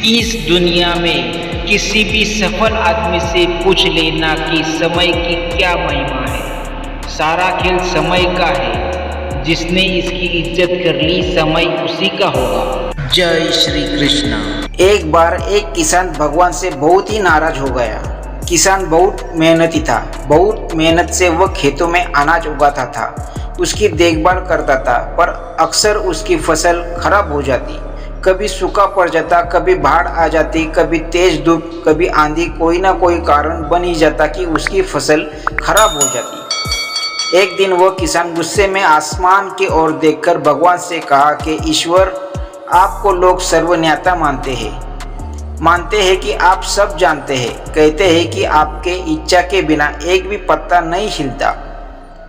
इस दुनिया में किसी भी सफल आदमी से पूछ लेना कि समय की क्या महिमा है। सारा खेल समय का है, जिसने इसकी इज्जत कर ली समय उसी का होगा। जय श्री कृष्णा। एक बार एक किसान भगवान से बहुत ही नाराज हो गया। किसान बहुत मेहनती था। बहुत मेहनत से वह खेतों में अनाज उगाता था, उसकी देखभाल करता था, पर अक्सर उसकी फसल खराब हो जाती। कभी सूखा पड़ जाता, कभी बाढ़ आ जाती, कभी तेज धूप, कभी आंधी, कोई ना कोई कारण बन ही जाता कि उसकी फसल खराब हो जाती। एक दिन वह किसान गुस्से में आसमान की ओर देखकर भगवान से कहा कि ईश्वर, आपको लोग सर्वज्ञता मानते हैं कि आप सब जानते हैं, कहते हैं कि आपके इच्छा के बिना एक भी पत्ता नहीं हिलता,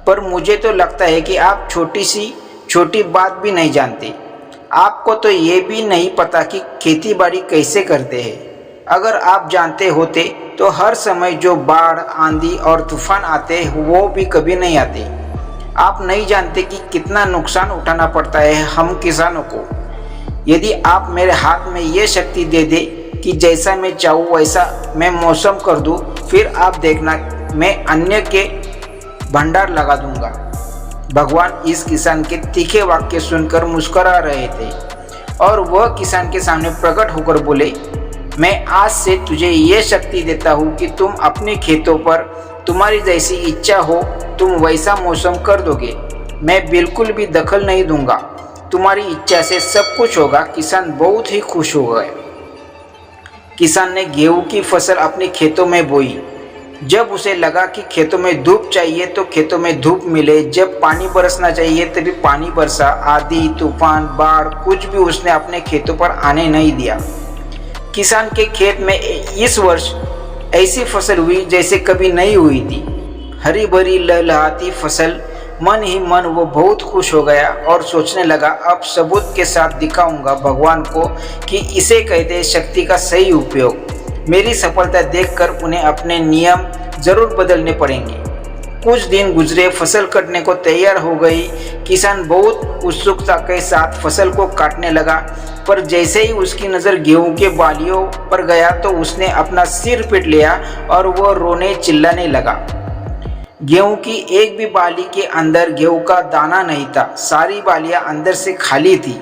पर मुझे तो लगता है कि आप छोटी बात भी नहीं जानते। आपको तो ये भी नहीं पता कि खेती बाड़ी कैसे करते हैं। अगर आप जानते होते तो हर समय जो बाढ़, आंधी और तूफान आते वो भी कभी नहीं आते। आप नहीं जानते कि कितना नुकसान उठाना पड़ता है हम किसानों को। यदि आप मेरे हाथ में ये शक्ति दे दे कि जैसा मैं चाहूँ वैसा मैं मौसम कर दूँ, फिर आप देखना मैं अन्य के भंडार लगा दूंगा। भगवान इस किसान के तीखे वाक्य सुनकर मुस्कुरा रहे थे और वह किसान के सामने प्रकट होकर बोले, मैं आज से तुझे ये शक्ति देता हूँ कि तुम अपने खेतों पर तुम्हारी जैसी इच्छा हो तुम वैसा मौसम कर दोगे। मैं बिल्कुल भी दखल नहीं दूंगा, तुम्हारी इच्छा से सब कुछ होगा। किसान बहुत ही खुश हो गए। किसान ने गेहूं की फसल अपने खेतों में बोई। जब उसे लगा कि खेतों में धूप चाहिए तो खेतों में धूप मिले, जब पानी बरसना चाहिए तभी पानी बरसा। आंधी, तूफान, बाढ़ कुछ भी उसने अपने खेतों पर आने नहीं दिया। किसान के खेत में इस वर्ष ऐसी फसल हुई जैसे कभी नहीं हुई थी। हरी भरी लहलहाती फसल। मन ही मन वो बहुत खुश हो गया और सोचने लगा, अब सबूत के साथ दिखाऊंगा भगवान को कि इसे कहते शक्ति का सही उपयोग। मेरी सफलता देखकर उन्हें अपने नियम जरूर बदलने पड़ेंगे। कुछ दिन गुजरे, फसल कटने को तैयार हो गई। किसान बहुत उत्सुकता के साथ फसल को काटने लगा, पर जैसे ही उसकी नज़र गेहूं के बालियों पर गया तो उसने अपना सिर पीट लिया और वह रोने चिल्लाने लगा। गेहूं की एक भी बाली के अंदर गेहूं का दाना नहीं था, सारी बालियां अंदर से खाली थी।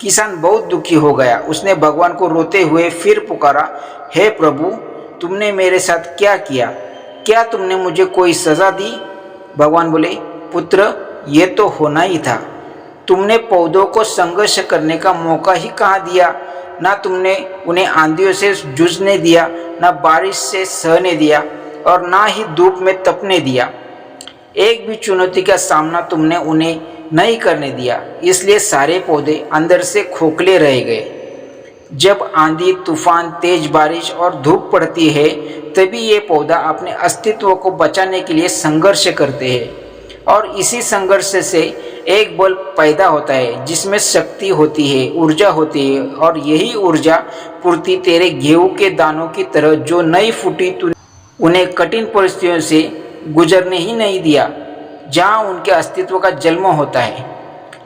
किसान बहुत दुखी हो गया। उसने भगवान को रोते हुए फिर पुकारा, हे प्रभु, तुमने मेरे साथ क्या किया? क्या तुमने मुझे कोई सज़ा दी? भगवान बोले, पुत्र, ये तो होना ही था। तुमने पौधों को संघर्ष करने का मौका ही कहाँ दिया? ना तुमने उन्हें आंधियों से जूझने दिया, ना बारिश से सहने दिया और ना ही धूप में तपने दिया। एक भी चुनौती का सामना तुमने उन्हें नहीं करने दिया, इसलिए सारे पौधे अंदर से खोखले रह गए। जब आंधी, तूफान, तेज बारिश और धूप पड़ती है तभी ये पौधा अपने अस्तित्व को बचाने के लिए संघर्ष करते हैं और इसी संघर्ष से एक बल पैदा होता है जिसमें शक्ति होती है, ऊर्जा होती है, और यही ऊर्जा पूर्ति तेरे गेहूं के दानों की तरह जो नई फूटी तूने उन्हें कठिन परिस्थितियों से गुजरने ही नहीं दिया जहां उनके अस्तित्व का जन्म होता है।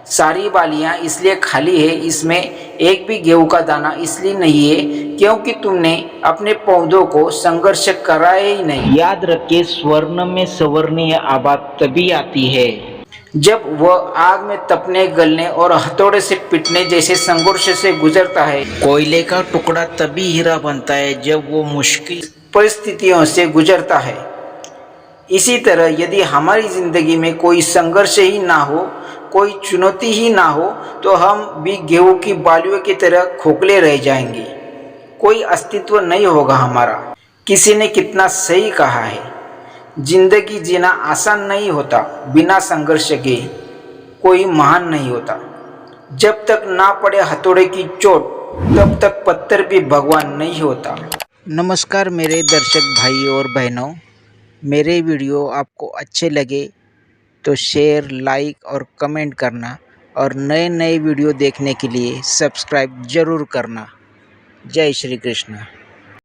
सारी बालियां इसलिए खाली है, इसमें एक भी गेहूं का दाना इसलिए नहीं है क्योंकि तुमने अपने पौधों को संघर्ष कराया ही नहीं। याद रखे, स्वर्ण में सवर्णीय आबाद तभी आती है जब वह आग में तपने, गलने और हथौड़े से पिटने जैसे संघर्ष से गुजरता है। कोयले का टुकड़ा तभी हीरा बनता है जब वो मुश्किल परिस्थितियों से गुजरता है। इसी तरह यदि हमारी जिंदगी में कोई संघर्ष ही ना हो, कोई चुनौती ही ना हो, तो हम भी गेहूं की बालियों की तरह खोखले रह जाएंगे। कोई अस्तित्व नहीं होगा हमारा। किसी ने कितना सही कहा है, जिंदगी जीना आसान नहीं होता, बिना संघर्ष के कोई महान नहीं होता। जब तक ना पड़े हथौड़े की चोट तब तक पत्थर भी भगवान नहीं होता। नमस्कार मेरे दर्शक भाई और बहनों, मेरे वीडियो आपको अच्छे लगे तो शेयर, लाइक और कमेंट करना और नए नए वीडियो देखने के लिए सब्सक्राइब ज़रूर करना। जय श्री कृष्ण।